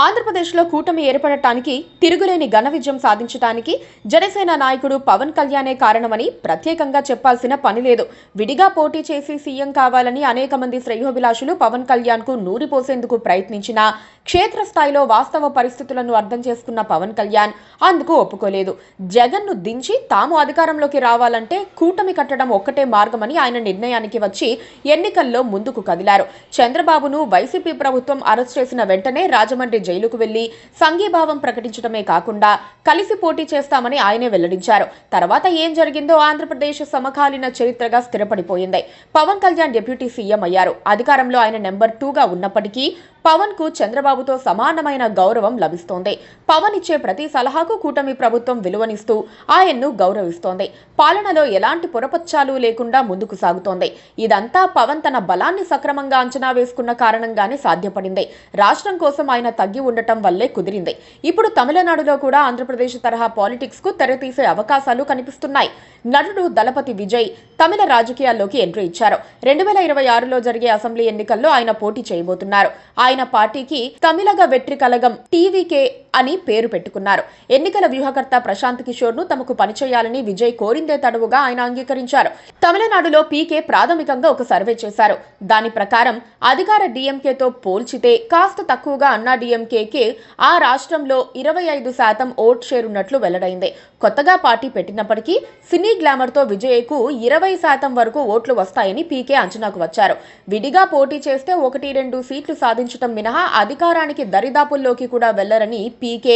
ఆంధ్రప్రదేశ్లో కూటమి ఏర్పడటానికి తిరుగులేని ఘన విజయం సాధించడానికి జనసేన నాయకుడు పవన్ కళ్యాణే కారణమని ప్రత్యేకంగా చెప్పాల్సిన పని లేదు. విడిగా పోటీ చేసి సీఎం కావాలని అనేక మంది శ్రేయోభిలాషులు పవన్ కళ్యాణ్ కు నూరిపోసేందుకు ప్రయత్నించినా క్షేత్రస్థాయిలో వాస్తవ పరిస్థితులను అర్థం చేసుకున్న పవన్ కళ్యాణ్ అందుకు ఒప్పుకోలేదు. జగన్ ను దించి తాము అధికారంలోకి రావాలంటే కూటమి కట్టడం ఒక్కటే మార్గమని ఆయన నిర్ణయానికి వచ్చి ఎన్నికల్లో ముందుకు కదిలారు. చంద్రబాబును వైసీపీ ప్రభుత్వం అరెస్ట్ చేసిన వెంటనే రాజమండ్రి జైలుకు వెళ్లి సంఘీభావం ప్రకటించడమే కాకుండా కలిసి పోటీ చేస్తామని ఆయనే వెల్లడించారు. తర్వాత ఏం జరిగిందో ఆంధ్రప్రదేశ్ సమకాలీన చరిత్రగా స్థిరపడిపోయింది. పవన్ కళ్యాణ్ డిప్యూటీ సీఎం అయ్యారు. అధికారంలో ఆయన నెంబర్ 2గా ఉన్నప్పటికీ పవన్ కు చంద్రబాబుతో సమానమైన గౌరవం లభిస్తోంది. పవన్ ఇచ్చే ప్రతి సలహాకు కూటమి ప్రభుత్వం విలువనిస్తూ ఆయన్ను గౌరవిస్తోంది. పాలనలో ఎలాంటి పొరపచ్చాలు లేకుండా ముందుకు సాగుతోంది. ఇదంతా పవన్ తన బలాన్ని సక్రమంగా అంచనా వేసుకున్న కారణంగానే సాధ్యపడింది. రాష్ట్రం కోసం ఆయన తగ్గి ఉండటం వల్లే కుదిరింది. ఇప్పుడు తమిళనాడులో కూడా ఆంధ్రప్రదేశ్ తరహా పాలిటిక్స్ కు తెరతీసే అవకాశాలు కనిపిస్తున్నాయి. నటుడు దళపతి విజయ్ తమిళ రాజకీయాల్లోకి ఎంట్రీ ఇచ్చారు. 2026లో జరిగే అసెంబ్లీ ఎన్నికల్లో ఆయన పోటీ చేయబోతున్నారు. ఆయన పార్టీకి తమిళగ వెట్రి కలగం టీవీకే అని పేరు పెట్టుకున్నారు. ఎన్నికల వ్యూహకర్త ప్రశాంత్ కిషోర్ ను తమకు పనిచేయాలని విజయ్ కోరిందే తడవుగా ఆయన అంగీకరించారు. తమిళనాడులో పీకే ప్రాథమికంగా ఒక సర్వే చేశారు. దాని ప్రకారం అధికార డీఎంకేతో పోల్చితే కాస్త తక్కువగా అన్నా డీఎంకేకి ఆ రాష్ట్రంలో 25% ఓట్ షేర్ ఉన్నట్లు వెల్లడైంది. కొత్తగా పార్టీ పెట్టినప్పటికీ సినీ గ్లామర్ తో విజయ్కు 20% వరకు ఓట్లు వస్తాయని పీకే అంచనాకు వచ్చారు. విడిగా పోటీ చేస్తే 1-2 సీట్లు సాధించడం మినహా అధికారానికి దరిదాపుల్లోకి కూడా వెళ్లరని పీకే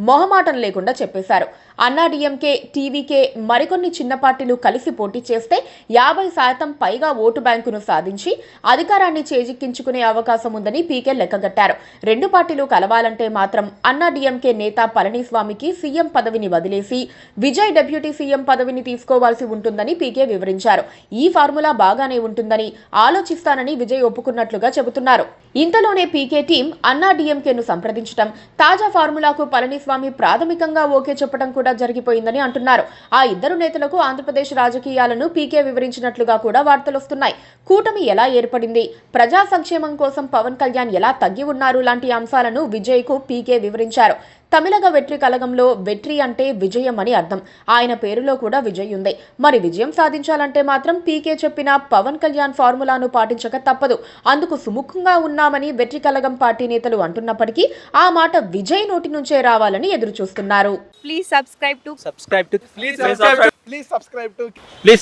మొహమాటం లేకుండా చెప్పేశారు. అన్నా డీఎంకే, టీవీకే మరికొన్ని చిన్న పార్టీలు కలిసి పోటీ చేస్తే 50% పైగా ఓటు బ్యాంకును సాధించి అధికారాన్ని చేజిక్కించుకునే అవకాశం ఉందని పీకే లెక్కగట్టారు. రెండు పార్టీలు కలవాలంటే మాత్రం అన్నా డీఎంకే నేత పళనిస్వామికి సీఎం పదవిని వదిలేసి విజయ్ డిప్యూటీ సీఎం పదవిని తీసుకోవాల్సి ఉంటుందని పీకే వివరించారు. ఈ ఫార్ములా బాగానే ఉంటుందని ఆలోచిస్తానని విజయ్ ఒప్పుకున్నట్లుగా చెబుతున్నారు. ఇంతలోనే పీకే టీం అన్నా డీఎంకేను సంప్రదించడం, తాజా ఫార్ములాకు పళనిస్వామి ప్రాథమికంగా ఓకే చెప్పడం కూడా జరిగిపోయిందని అంటున్నారు. ఆ ఇద్దరు నేతలకు ఆంధ్రప్రదేశ్ రాజకీయాలను పీకే వివరించినట్లుగా కూడా వార్తలొస్తున్నాయి. కూటమి ఎలా ఏర్పడింది, ప్రజా సంక్షేమం కోసం పవన్ కళ్యాణ్ ఎలా తగ్గి ఉన్నారు లాంటి అంశాలను విజయ్ కు పీకే వివరించారు. తమిళగ వెట్రి కలగంలో వెట్రి అంటే విజయం అని అర్థం. ఆయన పేరులో కూడా విజయ్ ఉంది. మరి విజయం సాధించాలంటే మాత్రం పీకే చెప్పిన పవన్ కళ్యాణ్ ఫార్ములాను పాటించక తప్పదు. అందుకు సుముఖంగా ఉన్నామని వెట్రి కలగం పార్టీ నేతలు అంటున్నప్పటికీ ఆ మాట విజయ్ నోటి నుంచే రావాలని ఎదురు చూస్తున్నారు. Please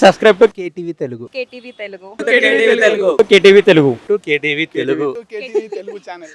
subscribe to KTV Telugu. KTV Telugu. KTV Telugu. KTV Telugu channel.